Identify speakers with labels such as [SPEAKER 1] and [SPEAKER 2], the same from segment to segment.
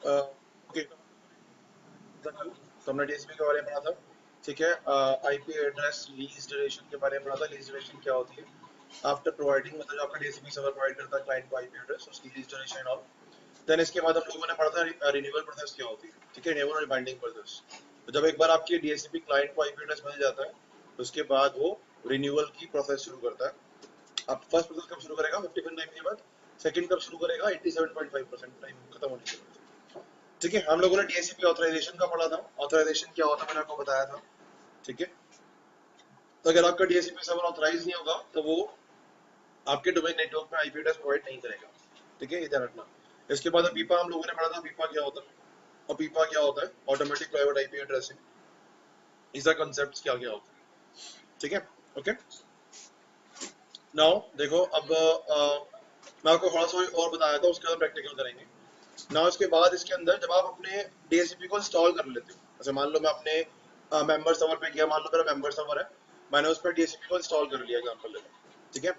[SPEAKER 1] Okay, तो हमने DSP के बारे में पढ़ा था। ठीक है, आईपी एड्रेस लीज ड्यूरेशन के बारे में पढ़ा था। लीज ड्यूरेशन क्या होती है? आफ्टर प्रोवाइडिंग, मतलब जो आपका डीएसपी सर्वर प्रोवाइड करता है क्लाइंट को आईपी एड्रेस, उसकी लीज ड्यूरेशन ऑल। देन इसके बाद हम लोगों ने पढ़ा था रिन्यूअल प्रोसेस क्या होती है। ठीक है, रिन्यूअल और बाइंडिंग प्रोसेस। तो जब एक बार आपकी डीएसपी क्लाइंट को आईपी एड्रेस मिल जाता है, तो उसके बाद वो रिन्यूअल की प्रोसेस शुरू करता है। अब फर्स्ट प्रोसेस कब शुरू करेगा? 51 टाइम के बाद। सेकंड कब शुरू करेगा? 87.5% टाइम खत्म होने के बाद। ठीक है, हम लोगों ने डीएसपी ऑथराइजेशन का पढ़ा था। ऑथराइजेशन क्या होता है मैंने आपको बताया था। ठीक है, तो अगर आपका डीएसपी सर्वर ऑथराइज नहीं होगा तो वो आपके डोमेन नेटवर्क में आईपी एड्रेस प्रोवाइड नहीं करेगा। ठीक है, ये ध्यान रखना। इसके बाद पीपा हम लोगों ने पढ़ा था। पीपा क्या होता है? और पीपा क्या होता है? Automatic private IP addressing. इसका कांसेप्ट क्या क्या होता है? ठीक है, ओके। नाउ देखो, अब मैं आपको थोड़ा सा और बताया था, उसके बाद प्रैक्टिकल करेंगे। नाउ इसके बाद इसके अंदर जब आप अपने डीएससीपी को इंस्टॉल कर लेते हो, जैसे मान लो मैं अपने मेंबर सर्वर पे गया, मान लो मेरा मेंबर सर्वर है, मैंने उस पर डीएससीपी को इंस्टॉल कर लिया एग्जांपल लेकर। ठीक है,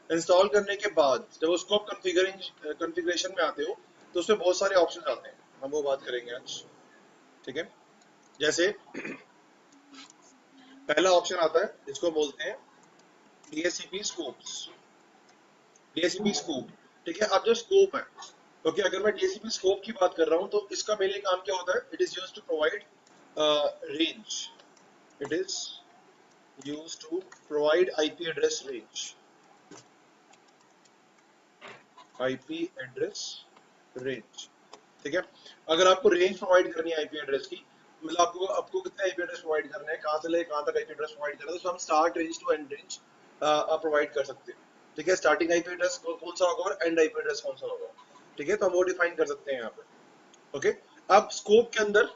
[SPEAKER 1] इंस्टॉल करने के बाद जब उसको आप कॉन्फ़िगरेशन में आते हो, तो उसमें बहुत सारे ऑप्शन आते हैं, हम वो बात करेंगे आज। ठीक है, जैसे पहला ऑप्शन आता है जिसको बोलते हैं डीएससीपी स्कोप्स। DSCP scope. ठीक है, अब जो स्कोप है, क्योंकि अगर मैं डीएससीपी स्कोप की बात कर रहा हूं तो इसका मेनली काम क्या होता है? It is used to provide range. It is used to provide IP address range. IP address range. ठीक है, अगर आपको रेंज प्रोवाइड करनी है आईपी एड्रेस की, मतलब आपको आपको कितने आईपी एड्रेस प्रोवाइड करना है, कहां से लेकर कहां तक आईपी एड्रेस प्रोवाइड करना है, तो हम start range to end range provide कर सकते हैं। ठीक है, स्टार्टिंग आईपी एड्रेस कौन सा होगा और एंड आईपी एड्रेस कौन सा होगा। ठीक है, तो हम वो डिफाइन कर सकते हैं यहाँ पे। ओके, अब स्कोप के अंदर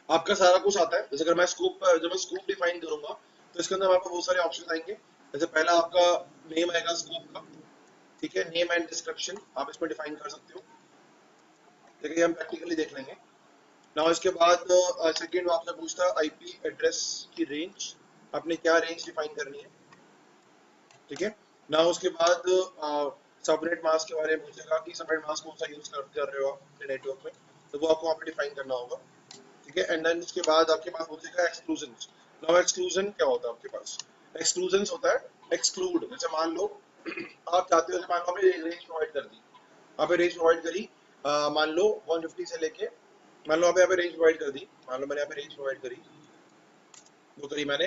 [SPEAKER 1] आपका सारा कुछ आता है। जैसे अगर मैं स्कोप, जब मैं स्कोप डिफाइन करूंगा तो इसके अंदर आपको बहुत सारे ऑप्शन आएंगे। जैसे पहला आपका नेम आएगा स्कोप का। ठीक है, नेम एंड डिस्क्रिप्शन आप इसमें डिफाइन कर सकते हो। ठीक है, ये हम प्रैक्टिकली देख लेंगे। नाउ इसके बाद सेकंड आपसे पूछता है आईपी एड्रेस की रेंज, आपने क्या रेंज डिफाइन करनी है। ठीक है, नाउ उसके बाद सबनेट मास्क के बारे में पूछेगा कि सबनेट मास्क कौन सा यूज कर रहे हो आप अपने नेटवर्क में, तो वो आपको वहाँ पे डिफाइन करना होगा। ठीक है, एंड देन उसके बाद आपके पास पूछेगा एक्सक्लूजन। नाउ एक्सक्लूजन क्या होता है आपके पास? एक्सक्लूजन होता है एक्सक्लूड। जैसे मान लो आप चाहते हो, जैसे मान लो आपने रेंज प्रोवाइड कर दी, आपने रेंज प्रोवाइड करी, मान लो 150 से लेके, मान लो आप यहाँ पे रेंज प्रोवाइड कर दी, मान लो मैंने यहाँ पे रेंज प्रोवाइड करी, वो करी मैंने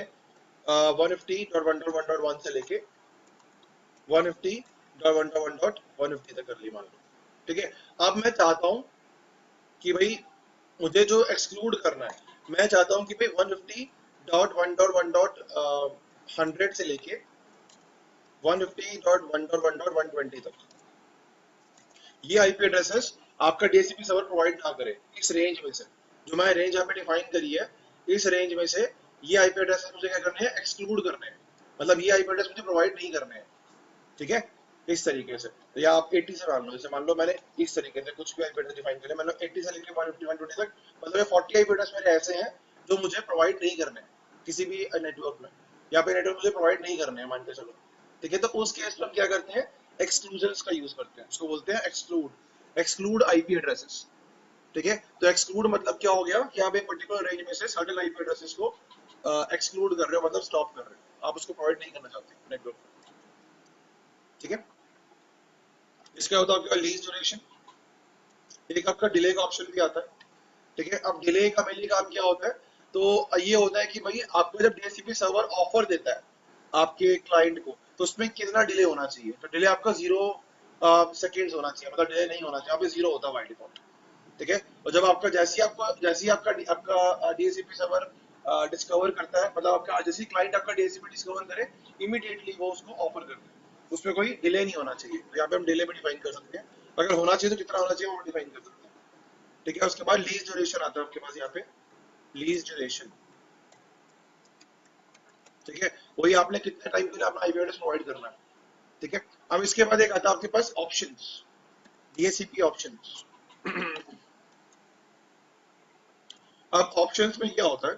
[SPEAKER 1] 150.1.1.1 से लेके 150.1.1.150 तक कर ली मान लो। ठीक है, अब मैं चाहता हूँ कि भाई मुझे जो एक्सक्लूड करना है, मैं चाहता हूँ कि भाई 150.1.1.100 से लेके 150.1.1.120 तक ये आईपी एड्रेसेस आपका डीएचसीपी सर्वर प्रोवाइड ना करे। इस रेंज में से जो मैं रेंज यहाँ पे डिफाइन करी है, इस रेंज में से ये आईपी एड्रेसेस मुझे क्या करने हैं? एक्सक्लूड करने हैं। मतलब ये आईपी एड्रेस मुझे प्रोवाइड नहीं करने हैं। ठीक है, इस तरीके से। तो या आप 80 से मान लो, जैसे मान लो मैंने इस तरीके से कुछ भी आईपी एड्रेस डिफाइन करे, मतलब 80 से लेकर 150 120 तक, मतलब ये 40 आईपी एड्रेस मेरे ऐसे हैं जो मुझे प्रोवाइड नहीं करने हैं किसी भी नेटवर्क में। यहाँ पे नेटवर्क मुझे प्रोवाइड नहीं करने हैं मान के चलो। ठीक है, तो उस केस में हम क्या करते हैं? एक्सक्लूजन का यूज करते हैं, उसको बोलते हैं एक्सक्लूड। Exclude IP addresses. ठीक है, तो एक्सक्लूड मतलब क्या हो गया कि आप एक पर्टिकुलर रेंज में से सर्टेन आईपी एड्रेसेस को एक्सक्लूड कर रहे हो, मतलब स्टॉप कर रहे हो, आप उसको प्रोवाइड नहीं करना चाहते नेटवर्क में। ठीक है, इसका होता है आपका लीज ड्यूरेशन। एक आपका डिले का ऑप्शन भी आता है। ठीक है, अब डिले का मेनली काम क्या होता है? तो ये होता है कि भाई आपको जब डीएचसीपी सर्वर ऑफर देता है आपके क्लाइंट को, तो उसमें कितना डिले होना चाहिए? तो डिले आपका 0 सेकेंड्स होना चाहिए, मतलब डिले नहीं होना चाहिए, यहाँ पे 0 होता है बाय डिफॉल्ट। ठीक है, और जब आपका जैसे ही आपका आपका डीएचसीपी सर्वर डिस्कवर करता है, मतलब आपका जैसे ही क्लाइंट आपका डीएचसीपी डिस्कवर करे, इमीडिएटली वो उसको ऑफर कर दे। उसमें कोई डिले नहीं होना चाहिए, तो यहाँ पे हम डिले भी डिफाइन कर सकते हैं। अगर होना चाहिए तो कितना होना चाहिए वो डिफाइन कर सकते हैं। ठीक है, उसके बाद लीज ड्यूरेशन आता है आपके पास यहाँ पे। Lease duration. ठीक है, वही आपने कितने टाइम के लिए अपना आईपी एड्रेस प्रोवाइड करना है। ठीक है, अब इसके बाद एक आता है आपके पास ऑप्शंस। DHCP options. अब ऑप्शंस में क्या होता है?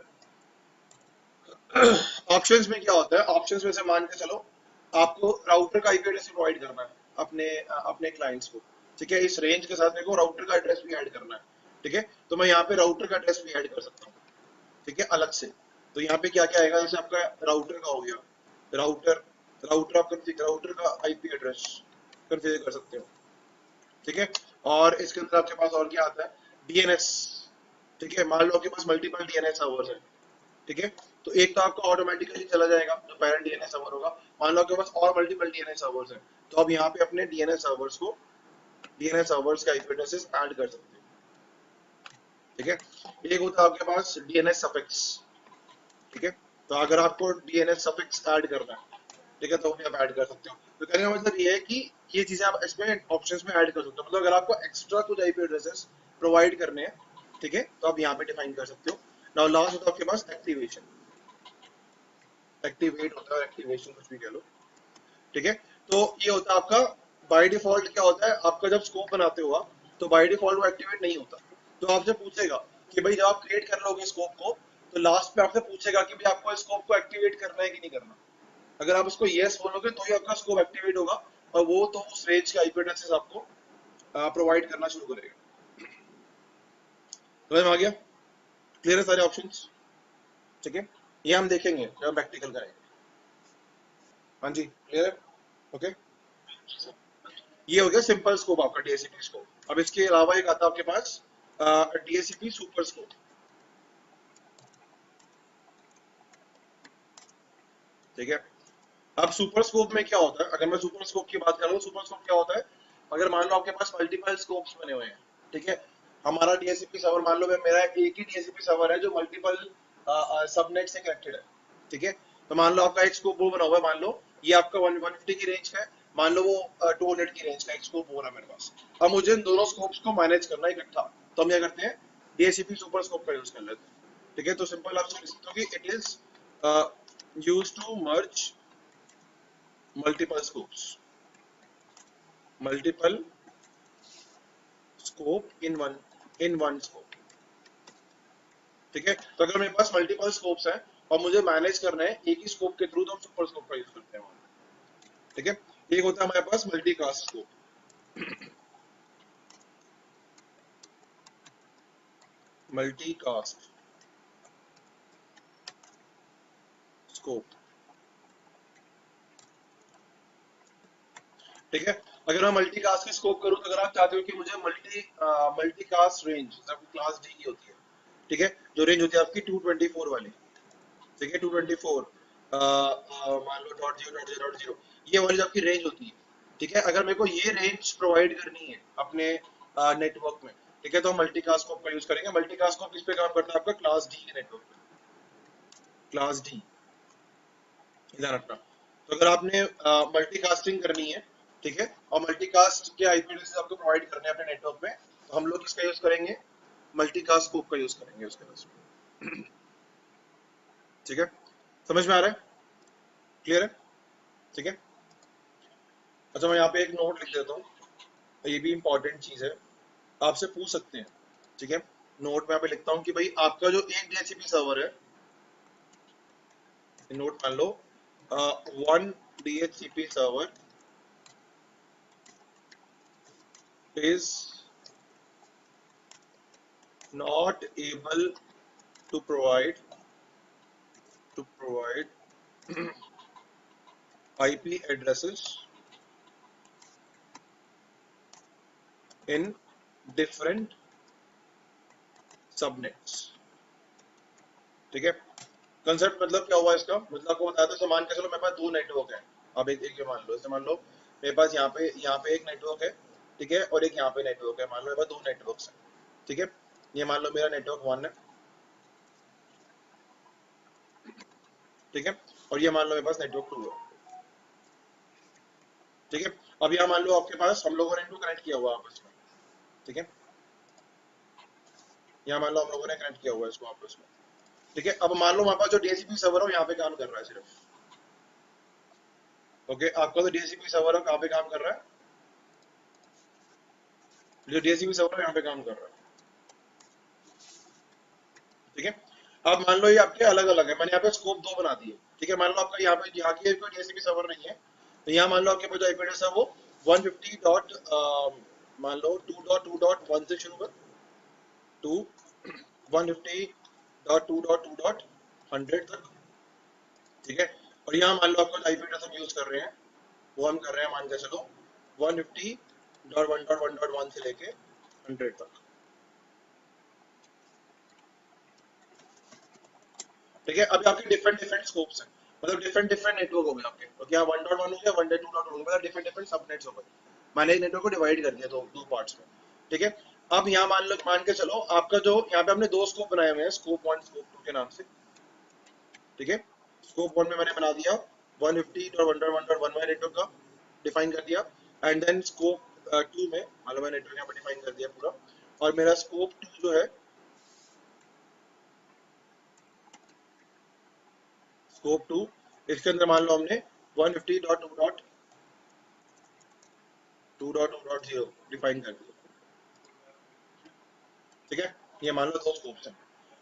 [SPEAKER 1] ऑप्शंस में क्या होता है? ऑप्शंस में से मान के चलो आपको राउटर का आईपी एड्रेस प्रोवाइड करना है अपने अपने क्लाइंट्स को। ठीक है, इस रेंज के साथ मेरे को राउटर का एड्रेस भी ऐड करना है। ठीक है, तो मैं यहाँ पे राउटर का एड्रेस भी ऐड कर सकता हूँ। ठीक है, अलग से। तो यहाँ पे क्या क्या आएगा, जैसे आपका राउटर का हो गया, राउटर राउटर आप राउटर का आईपी एड्रेस कॉन्फ़िगर कर सकते हो। ठीक है, और इसके अंदर आपके पास और क्या आता है, डीएनएस। ठीक है, मान लो आपके पास मल्टीपल डीएनएस सर्वर्स है। ठीक है, तो एक तो आपका ऑटोमेटिकली चला जाएगा जो पेरेंट डीएनएस सर्वर होगा। मान लो आपके पास और मल्टीपल डीएनएस सर्वर्स हैं, तो आप यहाँ पे अपने डीएनएस सर्वर्स के आईपी एड्रेसेस ऐड कर सकते हो। ठीक है, एक होता है आपके पास डीएनएस सफिक्स। ठीक है, तो अगर आपको डीएनएस सफिक्स ऐड करना है, ठीक है, तो भी आप ऐड कर सकते हो। तो कहने का मतलब ये है कि ये चीजें आप इसमें ऑप्शंस में ऐड कर सकते हो। मतलब अगर आपको एक्स्ट्रा कुछ आईपी एड्रेसेस प्रोवाइड करने हैं, ठीक है, तो आप यहाँ पे डिफाइन कर सकते हो। नाउ लास्ट होता है आपके पास एक्टिवेशन। एक्टिवेट होता है, एक्टिवेशन कुछ भी कह लो। ठीक है, तो ये होता है आपका बाय डिफॉल्ट। क्या होता है, आपका जब स्कोप बनाते हो आप, तो बाय डिफॉल्ट वो एक्टिवेट नहीं होता। तो आपसे पूछेगा कि भाई जब आप क्रिएट कर लोगे स्कोप को, तो लास्ट में आपसे पूछेगा कि भाई आपको स्कोप को एक्टिवेट करना है कि नहीं करना। अगर आप उसको यस बोलोगे तो ही आपका स्कोप एक्टिवेट होगा, और वो तो उस रेंज के आईपी एड्रेसेस आपको प्रोवाइड करना शुरू करेगा। समझ में आ गया? क्लियर है सारे ऑप्शंस? ठीक है, ये हम देखेंगे जब हम प्रैक्टिकल करेंगे। हाँ जी, क्लियर है? ओके, ये हो गया सिंपल स्कोप आपका डीएससीपी स्कोप। अब इसके अलावा एक आता है आपके पास डीएससीपी सुपर स्कोप। ठीक है, अब सुपर स्कोप में क्या होता है, अगर मैं सुपर स्कोप की बात करूँ, सुपर स्कोप क्या होता है, अगर मान लो आपके पास मल्टीपल स्कोप्स बने हुए हैं। ठीक है, हमारा डीएससीपी सर्वर, मान लो मेरा एक ही डीएससीपी सर्वर है जो मल्टीपल सबनेट से कनेक्टेड है। ठीक है, तो मान लो आपका एक स्कोप वो बना हुआ है, मान लो ये आपका 150 की रेंज का है, मान लो वो 200 की रेंज का एक स्कोप हो रहा है मेरे पास। अब मुझे इन दोनों स्कोप्स को मैनेज करना है इकट्ठा, तो हम क्या करते हैं, डीएससीपी सुपर स्कोप का यूज कर लेते हैं। ठीक है, तो सिंपल आप लिख सकते हो कि it is used to merge multiple scopes, multiple scope in one scope। ठीक है, तो अगर मेरे पास मल्टीपल स्कोप्स हैं और मुझे मैनेज करना है एक ही स्कोप के थ्रू, तो हम सुपर स्कोप का यूज करते हैं। ठीक है, एक होता है हमारे पास मल्टीकास्ट स्कोप। Multicast scope. ठीक है, अगर मैं मल्टीकास्ट की स्कोप करूं, तो अगर आप चाहते हो कि मुझे मल्टीकास्ट रेंज क्लास डी की होती है। ठीक है, जो रेंज होती है आपकी 224 वाली। ठीक है, 224 मान लो .0.0.0, ये वाली जो आपकी रेंज होती है। ठीक है, अगर मेरे को ये रेंज प्रोवाइड करनी है अपने नेटवर्क में, ठीक है, तो हम मल्टीकास्ट स्कोप का यूज करेंगे। मल्टीकास्ट स्कोप किस पे काम करता है, आपका क्लास डी के नेटवर्क पे। क्लास डी, ध्यान रखना। तो अगर आपने मल्टीकास्टिंग करनी है, ठीक है, और मल्टीकास्ट के आईपी एड्रेस आपको प्रोवाइड करने हैं अपने नेटवर्क में, तो हम लोग किसका यूज करेंगे, मल्टीकास्ट स्कोप का यूज करेंगे उसके लिए। ठीक है, समझ में आ रहा है? क्लियर है? ठीक है, अच्छा मैं यहाँ पे एक नोट लिख देता हूँ, ये भी इंपॉर्टेंट चीज है, आपसे पूछ सकते हैं। ठीक है, नोट में यहाँ पे लिखता हूँ कि भाई आपका जो एक डीएचसीपी सर्वर है, नोट मान लो one DHCP server is not able to provide IP addresses in different subnets. ठीक है, कंसेप्ट मतलब क्या हुआ इसका, मतलब आपको बताया था, मान के चलो मेरे पास दो नेटवर्क है। अब एक मान लो, जैसे मान लो मेरे पास यहाँ पे एक नेटवर्क है। ठीक है, और एक यहाँ पे नेटवर्क है, मान लो मेरे पास दो नेटवर्क्स हैं। ठीक है, ये मान लो मेरा नेटवर्क 1 है। ठीक है, और ये मान लो मेरे पास नेटवर्क 2 है। ठीक है, अब यहाँ मान लो आपके पास हम लोगों ने इनको कनेक्ट किया हुआ है आपस में। ठीक है, यहाँ मान लो हम लोगों ने कनेक्ट किया हुआ है इसको आपस में। ठीक है, अब मान लो हमारे पास जो डीएचसीपी सर्वर है यहाँ पे काम कर रहा है सिर्फ। ओके, आपका जो डीएचसीपी सर्वर है कहाँ पे काम कर रहा है, जो डीएचसीपी सर्वर है यहाँ पे काम कर रहा है। ठीक है, अब मान लो ये आपके अलग अलग है, मैंने यहाँ पे स्कोप 2 बना दिए। ठीक है, मान लो आपका यहाँ की कोई डीएचसीपी सर्वर नहीं है, तो यहाँ मान लो आपके पास जो आईपी एड्रेस है वो 150 मान लो 2.2.1 से शुरू कर, टू 150.2.2.100 तक, ठीक है। और यहाँ मान लो आपका आईपी एड्रेस हम यूज कर रहे हैं, वो हम कर रहे हैं मान के चलो 150.1.1.1 से लेके 100 तक, ठीक है। अभी आपके डिफरेंट डिफरेंट स्कोप्स हैं, मतलब डिफरेंट डिफरेंट नेटवर्क हो गए आपके, तो क्या 1.1 हो गया, 1.2 हो गया, मतलब डिफरेंट डिफरेंट सबनेट्स हो गए। मैंने एक नेटवर्क को डिवाइड कर दिया दो दो पार्ट्स में, ठीक है। अब यहाँ मान के चलो आपका जो यहाँ पे हमने दो स्कोप बनाए हुए हैं, स्कोप 1 स्कोप 2 के नाम से, ठीक है। स्कोप 1 में मैंने बना दिया 150.1.1.1 नेटवर्क का डिफाइन कर दिया, एंड देन स्कोप 2 में मान लो मैंने नेटवर्क यहाँ पर डिफाइन कर दिया पूरा, और मेरा स्कोप 2 जो है, स्कोप 2 इसके अंदर मान लो हमने 150.2.2.0 डिफाइन कर दिया, ठीक है। ये मान लो दो स्कोप्स हैं।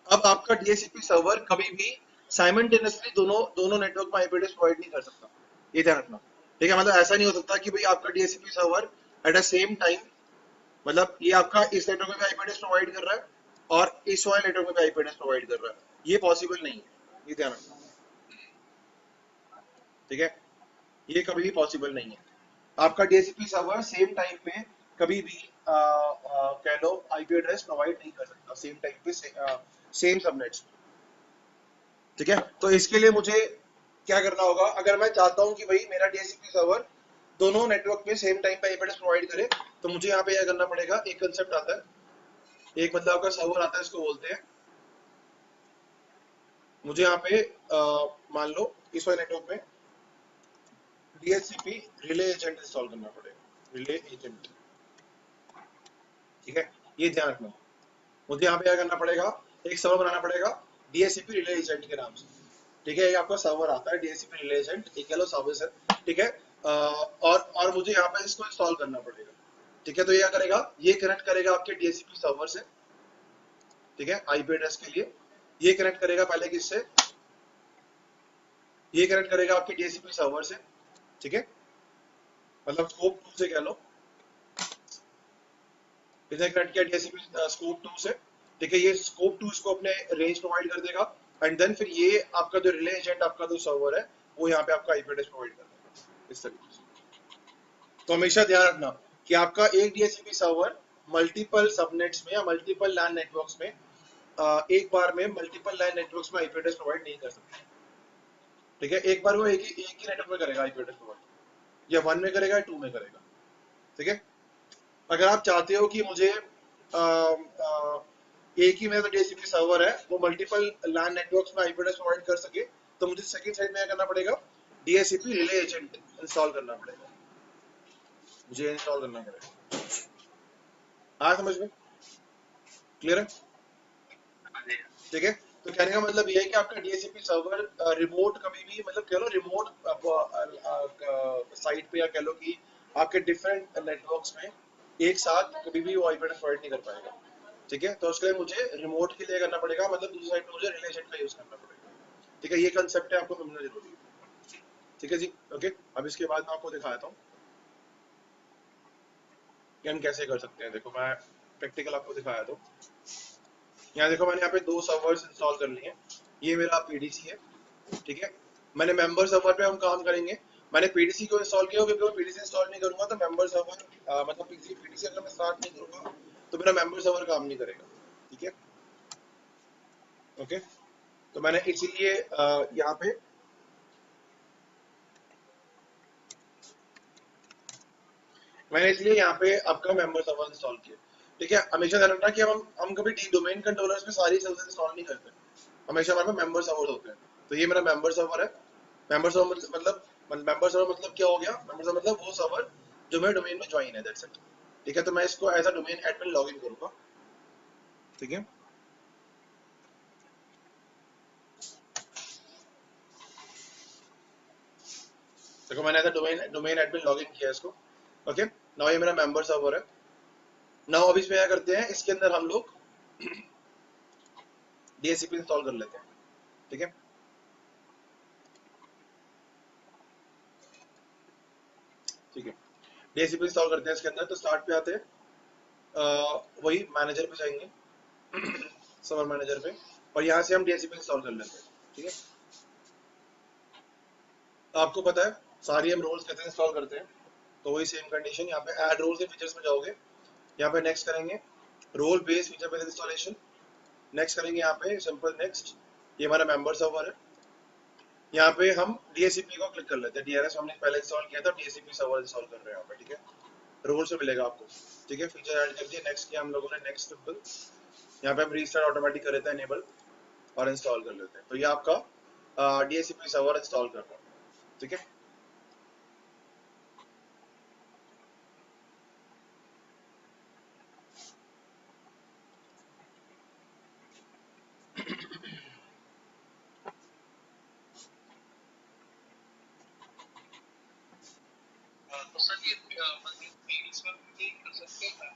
[SPEAKER 1] अब आपका डीएचसीपी सर्वर कभी भी साइमल्टेनियसली दोनों दोनों नेटवर्क में आईपी एड्रेस प्रोवाइड नहीं कर सकता, ये ध्यान रखना, ठीक है। मतलब ऐसा नहीं हो सकता कि भाई आपका DHCP server at a same time, मतलब ये आपका इस नेटवर्क में भी आईपी एड्रेस प्रोवाइड कर रहा है और इस वाले नेटवर्क में भी आईपी एड्रेस प्रोवाइड कर रहा है, ये पॉसिबल नहीं है, ये ध्यान रखना, ठीक है। ये कभी भी पॉसिबल नहीं है। आपका डीएचसीपी सर्वर सेम टाइम पे कभी भी कह लो आईपी एड्रेस प्रोवाइड नहीं कर सकता सेम टाइम पे सेम सबनेट्स, ठीक है। तो इसके लिए मुझे क्या करना होगा, अगर मैं चाहता हूं कि भाई मेरा डीएचसीपी सर्वर दोनों नेटवर्क पे सेम टाइम पे आईपी एड्रेस प्रोवाइड करे, तो मुझे यहाँ पे क्या करना पड़ेगा, एक कंसेप्ट आता है, एक मतलब आपका सर्वर आता है, इसको बोलते हैं, मुझे यहाँ पे मान लो इस वाले नेटवर्क में डीएचसीपी रिले एजेंट इंस्टॉल करना पड़ेगा, रिले एजेंट, ठीक है। ये ध्यान रखना, मुझे यहाँ पे क्या करना पड़ेगा, एक सर्वर बनाना पड़ेगा डीएचसीपी रिले एजेंट के नाम से, ठीक है। ये आपका सर्वर आता है डीएचसीपी रिले एजेंट, एक कह लो सर्विस है, ठीक है। और मुझे यहाँ पे इसको इंस्टॉल करना पड़ेगा, ठीक है। तो ये क्या करेगा, ये कनेक्ट करेगा आपके डीएचसीपी सर्वर से, ठीक है, आईपी एड्रेस के लिए। ये कनेक्ट करेगा पहले किससे, ये कनेक्ट करेगा आपके डीएचसीपी सर्वर से, ठीक है, मतलब स्कोप 2 से कह लो, इसने कनेक्ट किया डीएचसीपी स्कोप 2 से, ठीक है। ये स्कोप 2 इसको अपने रेंज प्रोवाइड कर देगा, एंड देन फिर ये आपका जो रिले एजेंट आपका जो सर्वर है, वो यहाँ पे आपका आईपी एड्रेस प्रोवाइड कर देगा इस तरीके से। तो हमेशा ध्यान रखना कि आपका एक डीएचसीपी सर्वर मल्टीपल सबनेट्स में या मल्टीपल लैन नेटवर्क्स में एक बार में मल्टीपल लैन नेटवर्क्स में आईपी एड्रेस प्रोवाइड नहीं कर सकता, ठीक है। एक बार वो एक ही नेटवर्क में करेगा आईपी एड्रेस प्रोवाइड, या 1 में करेगा या 2 में करेगा, ठीक है। अगर आप चाहते हो कि मुझे एक ही मेरा डीएचसीपी सर्वर है वो मल्टीपल लैन नेटवर्क्स में आईपी एड्रेस प्रोवाइड कर सके, तो मुझे सेकंड साइड में क्या करना पड़ेगा, डीएचसीपी रिले एजेंट इंस्टॉल करना पड़ेगा, मुझे इंस्टॉल करना पड़ेगा। हाँ समझ में, क्लियर है, ठीक है। तो कहने का मतलब ये है कि आपका डीएचसीपी सर्वर रिमोट कभी भी, मतलब कह लो रिमोट साइट पे, या कह लो कि आपके डिफरेंट नेटवर्क्स में एक साथ कभी भी वो आईपी एड्रेस प्रोवाइड नहीं कर पाएगा, ठीक है। तो उसके लिए मुझे रिमोट के लिए करना पड़ेगा, मतलब दूसरी साइड पे मुझे रिलेशन का यूज करना पड़ेगा, ठीक है। ये कंसेप्ट है, आपको समझना जरूरी है, ठीक है जी, ओके। अब इसके बाद मैं आपको दिखाता हूँ कि हम कैसे कर सकते हैं। देखो मैं प्रैक्टिकल आपको दिखाया तो, यहाँ देखो मैंने यहाँ पे दो सर्वर्स इंस्टॉल कर लिए हैं, ये मेरा पीडीसी है, ठीक है। मैंने मेंबर सर्वर पे हम काम करेंगे। मैंने पीडीसी को इंस्टॉल किया क्योंकि मैं पीडीसी इंस्टॉल नहीं करूंगा तो मेंबर सर्वर, मतलब पीडीसी अगर मैं स्टार्ट नहीं करूंगा तो मेरा मेंबर सर्वर काम नहीं करेगा, ठीक है, ओके। तो मैंने इसीलिए यहाँ पे मैंने इसलिए यहाँ पे आपका मेंबर सर्वर इंस्टॉल किया, ठीक है। हमेशा ध्यान रखना कि हम कभी डोमेन कंट्रोलर्स में सारी सर्विस इंस्टॉल नहीं करते, हमेशा हमारे पास मेंबर सर्वर होते हैं। तो ये मेरा मेंबर सर्वर है। मेंबर सर्वर मतलब मेंबर सर्वर मतलब क्या हो गया, मेंबर सर्वर मतलब वो सर्वर जो मेरे डोमेन में ज्वाइन है, दैट्स इट, ठीक है। तो मैं इसको as a domain admin login करूंगा, ठीक है। देखो मैंने as a domain domain admin login किया इसको, ओके। नाउ ये मेरा मेंबर सर्वर है। नाउ अब इसमें क्या करते हैं, इसके अंदर हम लोग डीएचसीपी इंस्टॉल कर लेते हैं, ठीक है, ठीक है। डीएचसीपी इंस्टॉल करते हैं इसके अंदर। तो स्टार्ट पे आते हैं, वही मैनेजर पे जाएंगे, सर्वर मैनेजर पे, और यहाँ से हम डीएससीपी इंस्टॉल कर लेते हैं। ठीक है, तो आपको पता है सारी हम रोल्स कैसे इंस्टॉल करते हैं, तो वही सेम कंडीशन, यहाँ पे ऐड रोल्स के फीचर्स में जाओगे, यहाँ पे नेक्स्ट करेंगे, role based feature based installation, next करेंगे यहाँ पे सिंपल नेक्स्ट, ये हमारा मेंबर सर्वर है, यहाँ पे हम डीएससीपी को क्लिक कर लेते हैं, डीआरएस हमने पहले इंस्टॉल किया था, डीएससीपी सर्वर इंस्टॉल कर रहे हैं यहाँ पे। ठीक है, रोल से मिलेगा आपको। ठीक है, फीचर ऐड कर दिया, नेक्स्ट किया हम लोगों ने, नेक्स्ट सिंपल, यहाँ पे हम रीस्टार्ट ऑटोमेटिक कर लेते हैं इनेबल, और इंस्टॉल कर लेते हैं, तो ये आपका डीएससीपी सर्वर इंस्टॉल कर रहा है। ठीक है,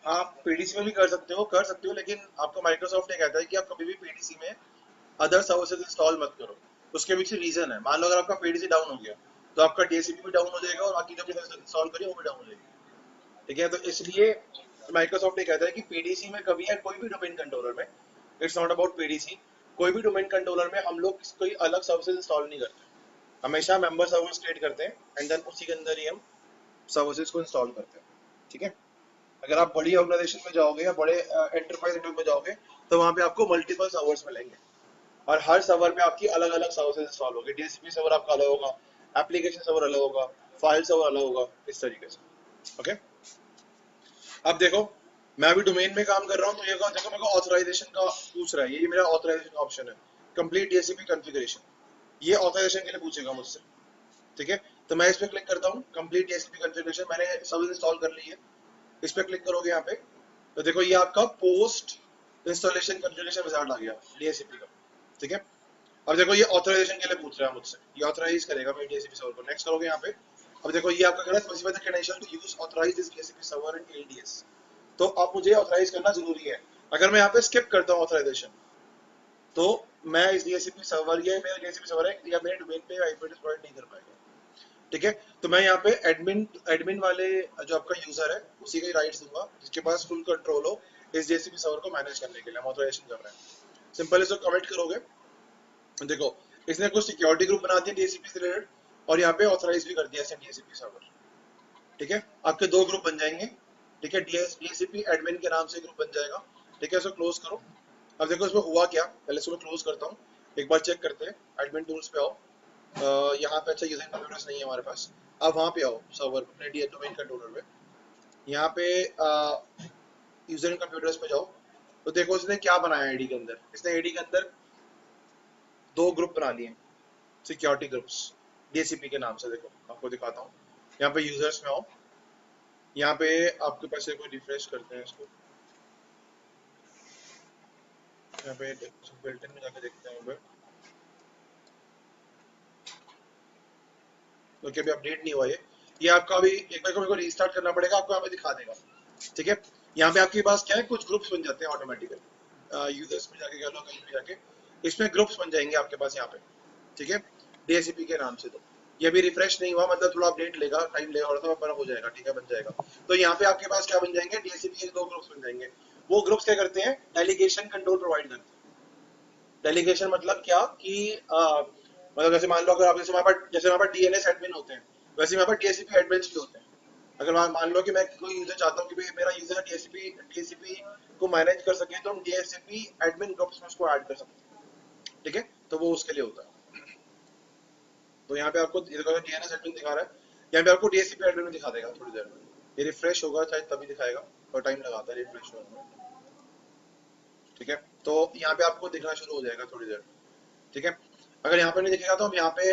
[SPEAKER 1] आप पीडीसी में भी कर सकते हो, लेकिन आपको माइक्रोसॉफ्ट ये कहता है कि आप कभी भी पीडीसी में अदर सर्विसेज इंस्टॉल मत करो। उसके पीछे रीजन है, मान लो अगर आपका पीडीसी डाउन हो गया तो आपका डीएससीपी भी डाउन हो जाएगा और बाकी जो भी सर्विस इंस्टॉल करिए वो भी डाउन हो जाएगी। ठीक है, तो इसलिए माइक्रोसॉफ्ट ये कहता है कि पीडीसी में कभी या कोई भी डोमेन कंट्रोलर में, इट्स नॉट अबाउट पीडीसी, कोई भी डोमेन कंट्रोलर में हम लोग कोई अलग सर्विसेज इंस्टॉल नहीं करते, हमेशा मेंबर सर्वर्स क्रिएट करते हैं एंड देन उसी के अंदर ही हम सर्विसेज को इंस्टॉल करते हैं। ठीक है, अगर आप बड़ी ऑर्गेनाइजेशन में जाओगे या बड़े एंटरप्राइज नेटवर्क में जाओगे तो वहाँ पे आपको मल्टीपल सर्वर्स मिलेंगे, और हर सर्वर पे आपकी अलग अलग सर्विसेज इंस्टॉल होगी, डीएसपी सर्वर आपका अलग होगा, एप्लीकेशन सर्वर अलग होगा, फाइल सर्वर अलग होगा, इस तरीके से। ओके, अब देखो मैं अभी डोमेन में काम कर रहा हूँ, तो ये देखो मेरे को ऑथराइजेशन का पूछ रहा है, ये मेरा ऑथराइजेशन का ऑप्शन है, कंप्लीट डीएसपी कॉन्फ़िगरेशन, ये ऑथराइजेशन के लिए पूछेगा मुझसे। ठीक है, तो मैं इस पे क्लिक करता हूँ, कंप्लीट डीएसपी कॉन्फ़िगरेशन, मैंने सब इंस्टॉल कर ली है, इस पे क्लिक करोगे यहाँ पे, तो देखो ये आपका पोस्ट इंस्टॉलेशन कॉन्फ़िगरेशन रिजल्ट आ गया डीएसपी का। ठीक है, अब देखो ये ऑथराइजेशन के लिए पूछ रहा है मुझसे, ये ऑथराइज करेगा मेरे डीएसपी सर्वर को, नेक्स्ट करोगे यहाँ पे, अब देखो ये आपका कह रहा है specify the credential to use authorize this DSP server in LDS, तो अब मुझे ऑथराइज करना जरूरी है। अगर मैं यहाँ पे स्किप करता हूँ ऑथराइजेशन, तो मैं इस डीएसपी सर्वर या मेरा डीएसपी सर्वर है या मेरे डोमेन पे आईपी एड्रेस प्रोवाइड नहीं कर पाएगा। ठीक है, तो मैं यहाँ पे एडमिन एडमिन वाले जो आपका यूजर है उसी के राइट्स दूंगा, जिसके पास फुल कंट्रोल हो इस डीएसपी सर्वर को मैनेज करने के लिए, हम ऑथराइजेशन कर रहे हैं। सिंपल इसको कमेंट करोगे, देखो इसने कुछ सिक्योरिटी ग्रुप बना दिया डीएसपी से रिलेटेड, और यहाँ पे ऑथराइज भी कर दिया ऐसे डीएसपी सर्वर। ठीक है, आपके दो ग्रुप बन जाएंगे। ठीक है, डीएसपी एडमिन के नाम से ग्रुप बन जाएगा। ठीक है, इसको क्लोज करो। अब देखो इसमें हुआ क्या, पहले इसको क्लोज करता हूँ, एक बार चेक करते हैं, एडमिन टूल्स पे आओ, यहाँ पे अच्छा यूजर इंटरफेस नहीं है हमारे पास, अब वहाँ पे आओ सर्वर अपने डोमेन कंट्रोलर पे, यहाँ पे यूजर कंप्यूटर्स पे जाओ, तो देखो इसने क्या बनाया आईडी के अंदर, इसने आईडी के अंदर दो ग्रुप बना लिए सिक्योरिटी ग्रुप्स डीएससीपी के नाम से। देखो आपको दिखाता हूँ, यहाँ पे यूजर्स में आओ, यहाँ पे आपके पास कोई रिफ्रेश करते हैं इसको, यहाँ पे बिल्ट इन में जाके देखते हैं, क्योंकि अभी अपडेट नहीं हुआ ये आपका अभी एक बार को मेरे को रीस्टार्ट करना पड़ेगा, आपको यहाँ पे दिखा देगा। ठीक है, यहाँ पे आपके पास क्या है, कुछ ग्रुप्स बन जाते हैं ऑटोमेटिकली, यूजर्स में जाके कह लो कहीं भी जाके, इसमें ग्रुप्स बन जाएंगे आपके पास यहाँ पे। ठीक है, डीएससीपी के नाम से, तो ये अभी रिफ्रेश नहीं हुआ, मतलब थोड़ा अपडेट लेगा, टाइम लेगा, और तो हो जाएगा। ठीक है, बन जाएगा। तो यहाँ पे आपके पास क्या बन जाएंगे, डीएससीपी के दो ग्रुप्स बन जाएंगे। वो ग्रुप्स क्या करते हैं, डेलीगेशन कंट्रोल प्रोवाइड करते हैं। डेलीगेशन मतलब क्या कि मतलब जैसे मान लो अगर आप जैसे हमारे पास डीएनएस एडमिन होते हैं, वैसे हमारे पास डीएससीपी एडमिन भी होते हैं। अगर मान लो कि मैं कोई यूजर चाहता हूँ कि भाई मेरा यूजर डीएससीपी को मैनेज कर सके, तो हम डीएससीपी एडमिन ग्रुप्स में उसको ऐड कर सकते हैं। ठीक है, तो वो उसके लिए होता है। तो यहाँ पे आपको डीएनएस एडमिन दिखा रहा है, यहाँ पे आपको डीएससीपी एडमिन दिखा देगा थोड़ी देर में, ये रिफ्रेश होगा चाहे तभी दिखाएगा, और टाइम लगाता है रिफ्रेश होने में। ठीक है, तो यहाँ पे आपको दिखना शुरू हो जाएगा थोड़ी देर। ठीक है, अगर यहाँ पे नहीं दिखेगा तो हम यहाँ पे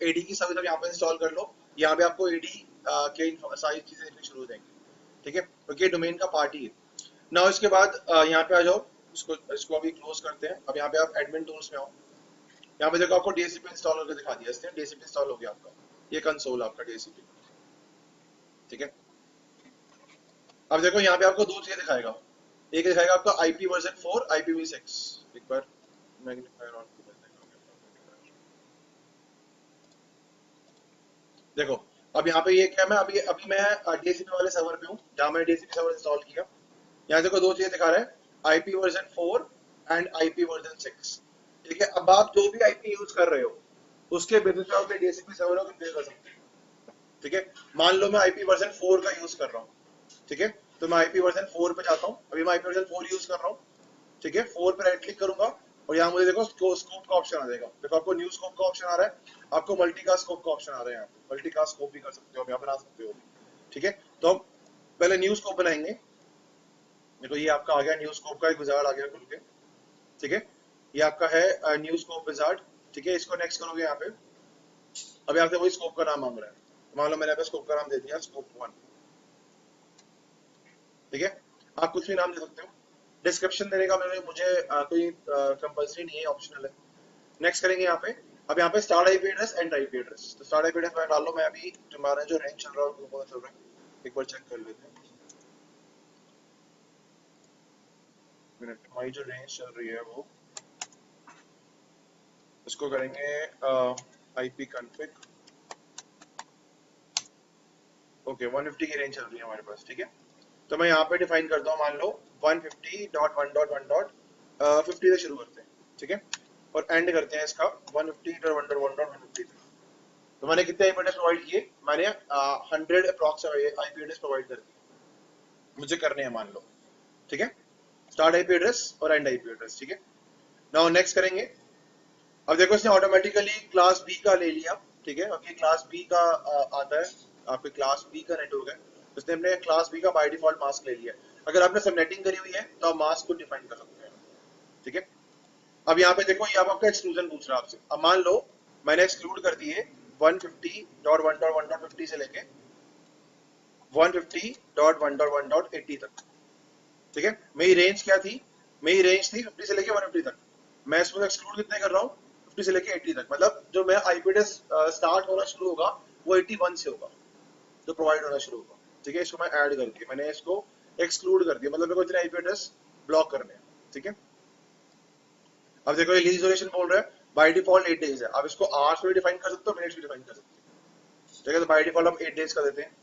[SPEAKER 1] एडी की सर्विस यहाँ पे इंस्टॉल कर लो, यहाँ पे आपको एडी के सारी चीजें दिखनी शुरू हो जाएंगी। ठीक है, क्योंकि ये डोमेन का पार्ट ही है ना। इसके बाद यहाँ पे आ जाओ, इसको इसको अभी क्लोज करते हैं। अब यहाँ पे आप एडमिन टूल्स में आओ, यहाँ पे देखो आपको डीएससीपी इंस्टॉल करके दिखा दिया इसने, डीएससीपी इंस्टॉल हो गया आपका, ये कंसोल आपका डीएससीपी। ठीक है, अब देखो यहाँ पे आपको दो चीजें दिखाएगा, एक दिखाएगा आपका आईपी वर्जन 4 IPv6, एक बार मैग्नीफायर ऑन कर देता हूं। देखो अब यहाँ पे ये क्या, मैं अभी अभी मैं डीएससीपी वाले सर्वर पे हूँ जहाँ मैंने डीएससीपी सर्वर इंस्टॉल किया। यहाँ देखो दो चीजें दिखा रहा है, IP version 4 and IP version 6। ठीक है, अब आप जो भी आईपी यूज कर रहे हो उसके बेसिस पे आप डीएचसीपी सर्वर को कंपेयर कर सकते हैं। ठीक है, मान लो मैं आईपी वर्जन 4 का यूज कर रहा हूँ। ठीक है, तो मैं आईपी वर्जन 4 पे जाता हूँ, अभी मैं आईपी वर्जन 4 यूज कर रहा हूँ। ठीक है, 4 पे राइट क्लिक करूंगा और यहाँ मुझे देखो स्कोप का ऑप्शन आ जाएगा। देखो आपको न्यू स्कोप का ऑप्शन आ रहा है, आपको मल्टीकास्ट स्कोप का ऑप्शन आ रहा है। यहाँ पे मल्टीकास्ट स्कोप भी कर सकते हो, यहाँ बना सकते हो। ठीक है, तो हम पहले न्यू स्कोप बनाएंगे। देखो ये आपका आ गया न्यू स्कोप का एक विजार्ड आ गया खुल के। ठीक है, ये आपका है न्यू स्कोप विजार्ड। ठीक है, इसको नेक्स्ट करोगे यहाँ पे, अभी आपसे वही स्कोप का नाम मांग रहा है। मान लो मैंने यहाँ पे स्कोप का नाम दे दिया स्कोप 1। ठीक है, आप कुछ भी नाम दे सकते हो। डिस्क्रिप्शन देने का मुझे कोई कंपल्सरी नहीं है, ऑप्शनल है। नेक्स्ट करेंगे यहाँ पे, अब यहाँ पे start IP address and IP address. तो स्टार्ट आईपी एड्रेस मैं डाल लो, मैं अभी हमारा जो रेंज चल रहा है वो पता चल रहा है, एक बार चेक कर लेते हैं। मिनट, हमारी जो रेंज चल रही है वो, इसको करेंगे आईपी कॉन्फ़िग। ओके, 150 की रेंज चल रही है हमारे पास। ठीक है, तो मैं यहाँ पे डिफाइन करता हूँ, मान लो 150.1.1.50 से शुरू करते हैं। ठीक है, और एंड करते हैं इसका 150.1.1.150 तक। तो मैंने कितने आईपी एड्रेस प्रोवाइड किए, मैंने 100 अप्रॉक्स आईपी एड्रेस प्रोवाइड कर दिए मुझे करने हैं, मान लो। ठीक है, स्टार्ट आईपी एड्रेस और एंड आईपी एड्रेस। ठीक है, नाउ नेक्स्ट करेंगे। अब देखो इसने ऑटोमेटिकली क्लास बी का ले लिया। ठीक है, अब ये क्लास बी का आता है, आपके क्लास बी का नेटवर्क है, उसने अपने क्लास बी का बाय डिफॉल्ट मास्क ले लिया। अगर आपने सबनेटिंग करी हुई है तो आप मास्क को डिफाइन कर सकते हैं। ठीक है, अब यहाँ पे देखो ये आपका एक्सक्लूजन पूछ रहा है आपसे। अब मान लो मैंने एक्सक्लूड कर दिए 150.1.1.50 से लेके 150.1.1.80 तक। ठीक है, मेरी रेंज क्या थी, मेरी रेंज थी 50 से लेके 150 तक। मैं इसमें एक्सक्लूड कितने कर रहा हूँ, 50 से लेके 80 तक। मतलब जो मेरा आईपी एड्रेस स्टार्ट होना शुरू होगा वो 81 से होगा, जो प्रोवाइड होना शुरू होगा। ठीक है, इसको मैं ऐड करके मैंने इसको एक्सक्लूड कर दिया, मतलब मेरे को इतने आईपी एड्रेस ब्लॉक करने हैं। ठीक है, अब देखो ये लीज ड्यूरेशन बोल रहा है, बाय डिफॉल्ट 8 डेज है। अब इसको आवर्स में डिफाइन कर सकते हो, मिनट्स भी डिफाइन कर सकते हो। ठीक है, तो बाय डिफॉल्ट हम 8 डेज का देते हैं।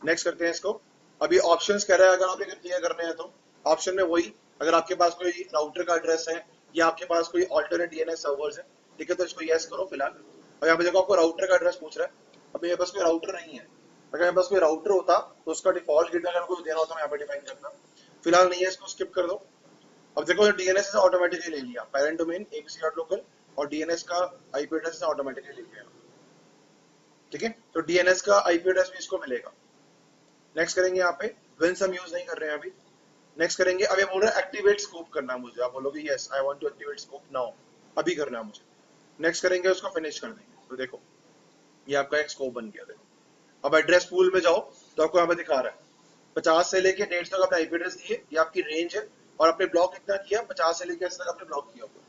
[SPEAKER 1] नेक्स्ट करते हैं इसको। अभी ऑप्शंस कह रहा है, अगर आप ये क्लियर करने हैं तो ऑप्शन में वही, अगर आपके पास कोई राउटर का एड्रेस है या आपके पास कोई अल्टरनेट डीएनएस सर्वर्स है, ठीक है, तो इसको यस करो फिलहाल। और यहाँ पे देखो आपको राउटर का एड्रेस पूछ रहा है, अब मेरे पास कोई राउटर नहीं है। अगर मेरे पास कोई राउटर होता तो उसका डिफॉल्ट गिट अगर कोई देना होता मैं यहाँ पे डिफाइन करता, फिलहाल नहीं है, इसको स्किप कर दो। अब देखो डीएनएस से ऑटोमेटिकली ले लिया, पेरेंट डोमेन abc.local और डीएनएस का आईपी एड्रेस से ऑटोमेटिकली ले लिया। ठीक है, तो डीएनएस का आईपी एड्रेस भी इसको मिलेगा। नेक्स्ट करेंगे यहाँ पे, विंस हम यूज नहीं कर रहे हैं अभी। नेक्स्ट करेंगे, अब ये बोल रहा है एक्टिवेट स्कोप करना है मुझे, आप बोलोगे yes I want to activate scope now, अभी करना है मुझे। नेक्स्ट करेंगे, उसको फिनिश कर देंगे। तो देखो ये आपका एक स्कोप बन गया। देखो अब एड्रेस पूल में जाओ तो आपको यहाँ पे दिखा रहा है 50 से लेके 150 तक अपने आईपी एड्रेस दिए, ये आपकी रेंज है। और आपने ब्लॉक कितना किया, 50 से लेके 80 तक आपने ब्लॉक किया हुआ।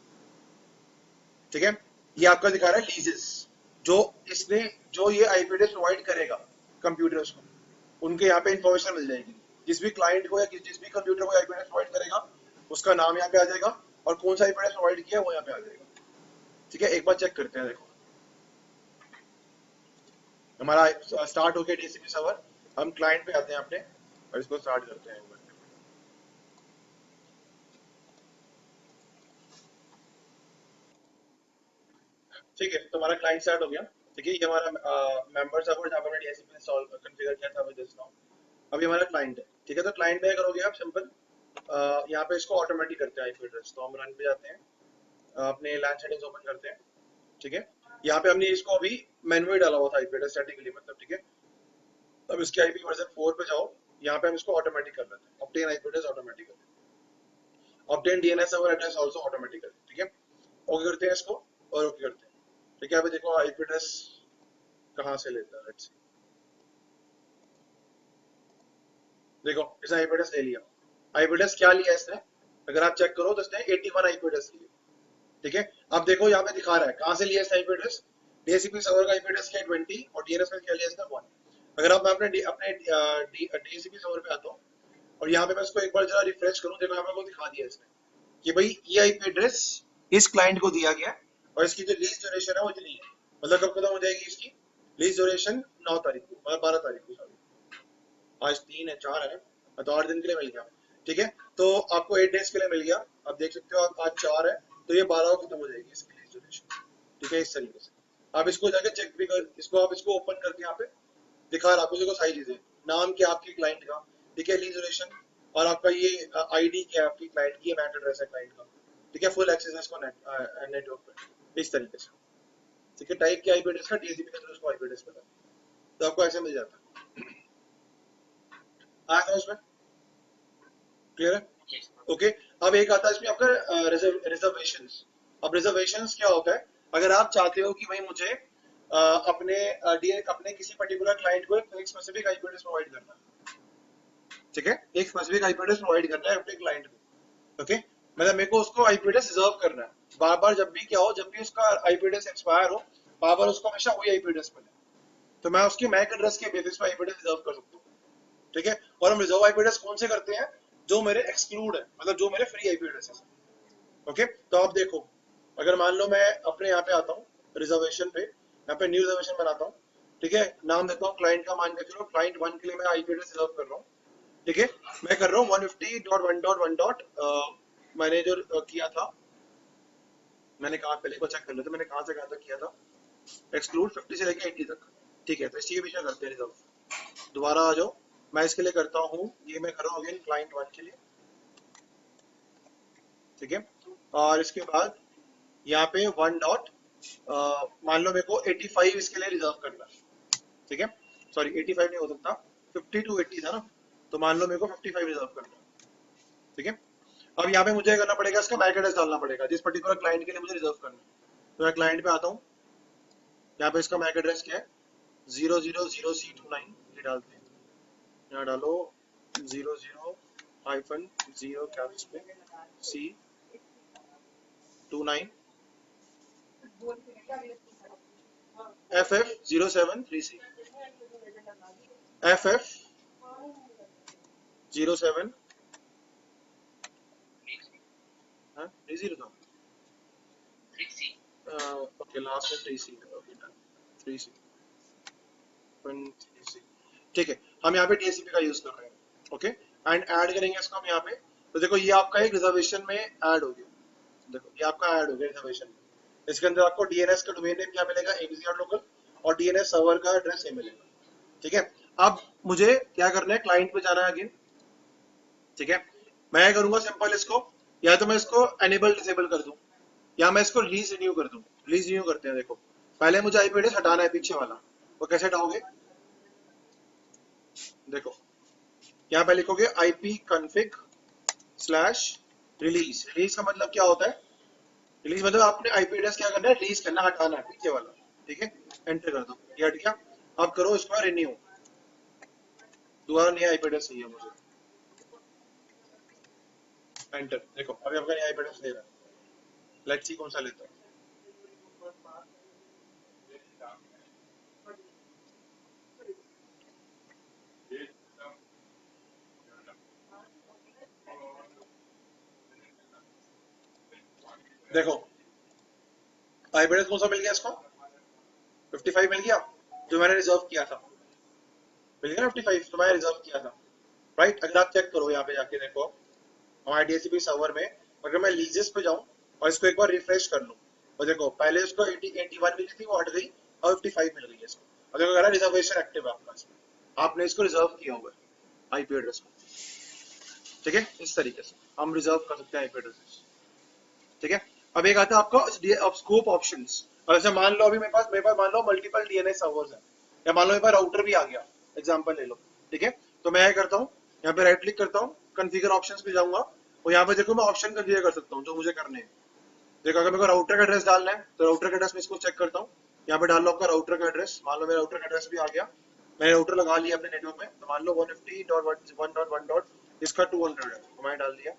[SPEAKER 1] ठीक है, ये आपका दिखा रहा है लीजेस, जो इसने जो ये आईपी एड्रेस प्रोवाइड करेगा कंप्यूटर्स को, उनके यहाँ पे इंफॉर्मेशन मिल जाएगी। जिस भी क्लाइंट को या जिस भी कंप्यूटर को आईपी एड्रेस प्रोवाइड करेगा उसका नाम यहाँ पे आ जाएगा और कौन सा आईपी एड्रेस प्रोवाइड किया वो यहाँ पे आ जाएगा। ठीक है, एक बार चेक करते हैं। देखो हमारा स्टार्ट हो गया डीसीपी सर्वर, हम क्लाइंट पे आते हैं अपने और इसको स्टार्ट करते हैं। ठीक है, तो हमारा क्लाइंट स्टार्ट हो गया। ठीक है, ये हमारा मेंबर सर्वर जहाँ पर हमने डीएसपी इंस्टॉल कॉन्फ़िगर किया था अभी जस्ट नाउ। अभी हमारा क्लाइंट है। ठीक है, तो क्लाइंट में करोगे आप सिंपल, यहाँ पे इसको ऑटोमेटिक करते हैं आईपी एड्रेस। तो हम रन पे जाते हैं, अपने लैन सेटिंग्स ओपन करते हैं। ठीक है, यहाँ पे हमने इसको अभी मैनुअली डाला हुआ था आईपी एड्रेस स्टैटिकली, मतलब। ठीक है, अब इसके आईपी वर्जन 4 पे जाओ, यहाँ पे हम इसको ऑटोमेटिक कर लेते हैं, obtain IP address automatically, obtain DNS server address also automatically. ठीक है, ओके करते हैं इसको और ओके करते हैं। ठीक है, अभी देखो आईपी एड्रेस कहाँ से लेता है, लेट्स सी। देखो इसने आईपी एड्रेस ले लिया। आईपी एड्रेस क्या लिया इसने, अगर आप चेक करो तो इसने 81 आईपी एड्रेस लिए। ठीक है, अब देखो यहाँ पे दिखा रहा है कहाँ से लिया इसने आईपी एड्रेस, डीएचसीपी सर्वर का आईपी एड्रेस क्या है 20 और डीएनएस में क्या लिया इसने 1। अगर आप मैं अपने डीएचसीपी सर्वर पे आता हूँ और यहाँ पे मैं इसको एक बार जरा रिफ्रेश करूँ, देखो यहाँ पे को दिखा दिया इसने कि भाई ये आईपी एड्रेस इस क्लाइंट को दिया गया और इसकी जो लीज ड्यूरेशन है वो इतनी है। मतलब कब खत्म हो जाएगी इसकी लीज ड्यूरेशन, 9 तारीख को, मतलब 12 तारीख को, सॉरी आज 3 है 4 है, तो 8 दिन के लिए मिल गया। ठीक है, तो आपको 8 डेज के लिए मिल गया। आप देख सकते हो आप आज 4 है, तो ये 12 को खत्म हो जाएगी इसकी लीज ड्यूरेशन। ठीक है, इस तरीके से आप इसको जाके चेक भी कर, इसको आप इसको ओपन करके यहाँ पे दिखा रहा आपको, देखो सारी चीजें, नाम क्या आपके क्लाइंट का, ठीक है, लीज ड्यूरेशन, और आपका ये आईडी क्या है आपकी क्लाइंट की, मैक एड्रेस है क्लाइंट का, ठीक है, फुल एक्सेस है इसको नेटवर्क पे इस तरीके से। ठीक है, टाइप क्या आईपी एड्रेस का, डीएसपी का उसको आईपी एड्रेस पता है, तो आपको ऐसे मिल जाता है। आ समझ में? क्लियर है? ओके। अब एक आता है इसमें आपका रिजर्वेशंस। अब रिजर्वेशंस क्या होता है, अगर आप चाहते हो कि भाई मुझे अपने किसी पर्टिकुलर क्लाइंट को एक स्पेसिफिक आईपी एड्रेस प्रोवाइड करना है, ठीक है, एक स्पेसिफिक आईपी एड्रेस प्रोवाइड करना है अपने क्लाइंट को, ओके, मतलब मेरे को उसको आईपी एड्रेस रिजर्व करना है, बार बार जब भी क्या हो, जब भी उसका आईपी एड्रेस एक्सपायर हो, बार बार उसको हमेशा वही आईपी एड्रेस मिले, तो मैं उसकी मैक एड्रेस के बेसिस पे आईपी एड्रेस रिजर्व कर सकता हूँ। ठीक है, और हम रिजर्व आईपी एड्रेस कौन से करते हैं, जो मेरे एक्सक्लूड है, मतलब जो मेरे फ्री आईपी एड्रेस है। ओके, तो आप देखो, अगर मान लो मैं अपने यहाँ पे आता हूँ रिजर्वेशन पे, यहाँ पे न्यू रिजर्वेशन बनाता हूँ, ठीक है, नाम देता हूँ क्लाइंट का, मान के चलो क्लाइंट 1 के लिए मैं आईपी एड्रेस रिजर्व कर रहा हूँ, ठीक है, मैं कर रहा हूँ 150.1.1. मैंने जो किया था, मैंने कहा पहले को चेक कर लेते, मैंने कहाँ से कहाँ तक किया था, एक्सक्लूड 50 से लेके 80 तक, ठीक है, तो इसी के पीछे करते हैं रिजर्व। दोबारा आ जाओ, मैं इसके लिए करता हूँ, ये मैं कर रहा हूँ अगेन क्लाइंट 1 के लिए, ठीक है, और इसके बाद यहाँ पे 1 डॉट, मान लो मेरे को 85 इसके लिए रिजर्व करना है, ठीक है, सॉरी 85 नहीं हो सकता, 50 to 80 था ना, तो मान लो मेरे को 55 रिजर्व करना है, ठीक है। अब यहाँ पे मुझे करना पड़ेगा, इसका मैक एड्रेस डालना पड़ेगा जिस पर्टिकुलर क्लाइंट के लिए मुझे रिजर्व करना है, तो मैं क्लाइंट पे आता हूँ, यहाँ पे इसका मैक एड्रेस क्या है, 000C29, ये डालते हैं, यहाँ डालो 00-0 कैप्स पे C29 FF073C, FF07, हाँ 30 था, ओके लास्ट में 3C, ओके 3C, ठीक है, हम यहाँ पे DSCP का यूज कर रहे हैं, ओके, एंड ऐड करेंगे इसको हम यहाँ पे, तो देखो ये आपका एक रिजर्वेशन में ऐड हो गया, देखो ये आपका ऐड हो गया रिजर्वेशन में, इसके अंदर आपको डीएनएस का डोमेन नेम क्या मिलेगा, एबीसी लोकल, और डीएनएस सर्वर का एड्रेस ये मिलेगा, ठीक है। अब मुझे क्या करना है, क्लाइंट पे जाना है अगेन, ठीक है, मैं करूंगा सिंपल इसको, या तो मैं इसको एनेबल डिसेबल कर दूं, या मैं इसको लीज रिन्यू कर दूं। लीज रिन्यू करते हैं, देखो पहले मुझे आईपी एड्रेस हटाना है पीछे वाला, वो कैसे हटाओगे, देखो यहाँ पे लिखोगे IP config slash release. Release का मतलब क्या होता है, रिलीज मतलब आपने आईपी एड्रेस क्या करना है, रिलीज करना, हटाना है पीछे वाला, ठीक है, एंटर कर दो, ये हट गया। अब करो इसको रिन्यू, दोबारा नया आईपी एड्रेस चाहिए मुझे, एंटर, देखो अभी आपका नया आईपी एड्रेस ले रहा है, लेट्स सी कौन सा लेता है, देखो आईपी एड्रेस कौन सा मिल गया इसको, 55 मिल गया, जो मैंने रिजर्व किया था, मिल गया 55, तो मैंने रिजर्व किया था, राइट। अगर आप चेक करो यहाँ पे जाके देखो हमारे डीएससीपी सर्वर में, अगर मैं लीजेस पे जाऊँ और इसको एक बार रिफ्रेश कर लूँ, और देखो पहले इसको 81 मिली थी, वो हट गई, और 55 मिल गई है इसको, और देखो कह रहा है रिजर्वेशन एक्टिव है आपका इसमें, आपने इसको रिजर्व किया हुआ है आईपी एड्रेस को, ठीक है, इस तरीके से हम रिजर्व कर सकते हैं आईपी एड्रेस, ठीक है। अब एक आता है आपका स्कोप ऑप्शंस, और जैसे मान लो अभी मेरे पास मान लो मल्टीपल डीएनएस सर्वर्स हैं, या मान लो मेरे पास राउटर भी आ गया, एग्जांपल ले लो, ठीक है, तो मैं क्या करता हूँ, यहाँ पे राइट क्लिक करता हूँ, कॉन्फ़िगर ऑप्शंस पे जाऊंगा, और यहाँ पे देखो मैं ऑप्शन कॉन्फ़िगर कर सकता हूँ जो मुझे करने हैं, देखो अगर मेरे को राउटर का एड्रेस डालना है, तो राउटर का एड्रेस में इसको चेक करता हूँ, यहाँ पे डाल लो आपका राउटर का एड्रेस, मान लो मेरा राउटर का एड्रेस भी आ गया, मैंने राउटर लगा लिया अपने नेटवर्क में, तो मान लो 150.1.1. इसका 200 है, तो मैंने डाल दिया,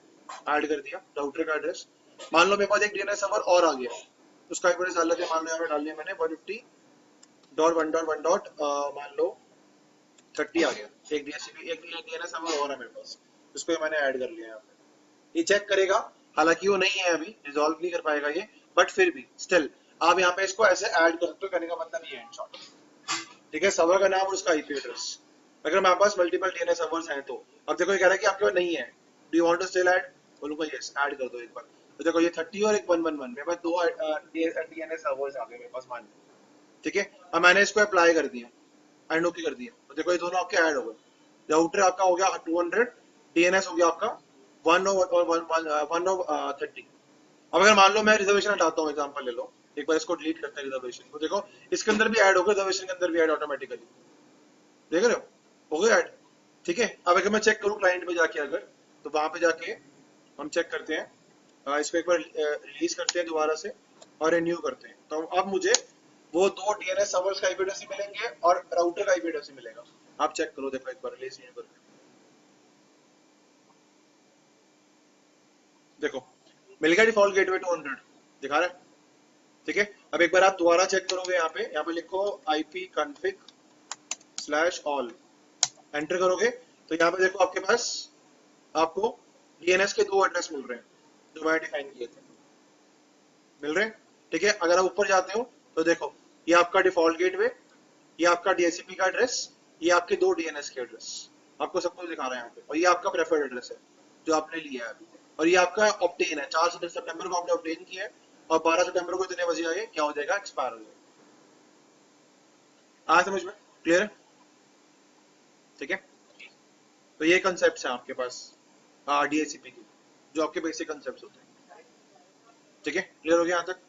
[SPEAKER 1] ऐड कर दिया राउटर का एड्रेस। मान लो मेरे पास एक डीएनएस सर्वर और आ गया, उसका एड्रेस डाल लेते हैं, मान लो यहाँ पे डाल लिया मैंने 150.1.1. मान लो 30 आ गया, एक डीएनएस सर्वर और है मेरे पास, इसको मैंने ऐड कर लिया यहाँ पे, ये चेक करेगा, हालांकि वो नहीं है अभी, रिजॉल्व नहीं कर पाएगा ये, बट फिर भी स्टिल आप यहाँ पे इसको ऐसे ऐड कर सकते हो, करने का मतलब ये है इन शॉर्ट, ठीक है, सर्वर का नाम और उसका आईपी एड्रेस। अगर हमारे पास मल्टीपल डीएनएस सर्वर्स हैं तो अब देखो ये कह रहा है कि आपके पास नहीं है, do you want to still add, बोलूंगा यस ऐड कर दो एक बार। तो देखो ये 30 और एक 111 मेरे पास दो डीएनएस सर्वर्स आ गए मेरे पास मान लो, ठीक है। अब मैंने इसको अप्लाई कर दिया, एंड ओके कर दिया, तो देखो ये दोनों आपके ऐड हो गए। राउटर आपका हो गया 200, डीएनएस हो गया आपका 1/30। अब अगर मान लो मैं रिजर्वेशन हटाता हूँ, एग्जांपल ले लो, एक बार इसको डिलीट करते हैं रिजर्वेशन को, देखो इसके अंदर भी ऐड होगा, रिजर्वेशन के अंदर भी ऐड ऑटोमेटिकली, देख रहे हो गया ऐड, ठीक है। अब अगर मैं चेक करूँ क्लाइंट पे जाके, अगर तो वहां पे जाके हम चेक करते हैं, इसको एक बार रिलीज करते हैं दोबारा से और रिन्यू करते हैं, तो अब मुझे वो दो डीएनएस सर्वर्स का आईपी एड्रेस ही मिलेंगे और राउटर का आईपी एड्रेस ही मिलेगा। आप चेक करो, देखो एक बार रिलीज रिन्यू करके देखो, मिल गया डिफॉल्ट गेटवे 200 दिखा रहा है, ठीक है। अब एक बार आप दोबारा चेक करोगे, यहाँ पे लिखो IP config slash all, enter करोगे तो यहाँ पे देखो आपके पास आपको डीएनएस के दो एड्रेस मिल रहे हैं जो मैंने डिफाइन किए थे, मिल रहे हैं, ठीक है। अगर आप ऊपर जाते हो तो देखो ये आपका डिफॉल्ट गेटवे, ये आपका डीएचसीपी का एड्रेस, ये आपके दो डीएनएस के एड्रेस, आपको सब कुछ दिखा रहा है यहाँ पे, और ये आपका प्रेफर्ड एड्रेस है जो आपने लिया है अभी, और ये आपका ऑब्टेन है, 4 सितंबर को आपने ऑब्टेन किया है और 12 सितंबर को इतने बजे आए क्या हो जाएगा, एक्सपायर हो जाएगा। आ समझ में, क्लियर है, ठीक है। तो ये कंसेप्ट है आपके पास डीएचसीपी के, जो आपके बेसिक कंसेप्ट होते हैं, ठीक है। क्लियर हो गया यहाँ तक।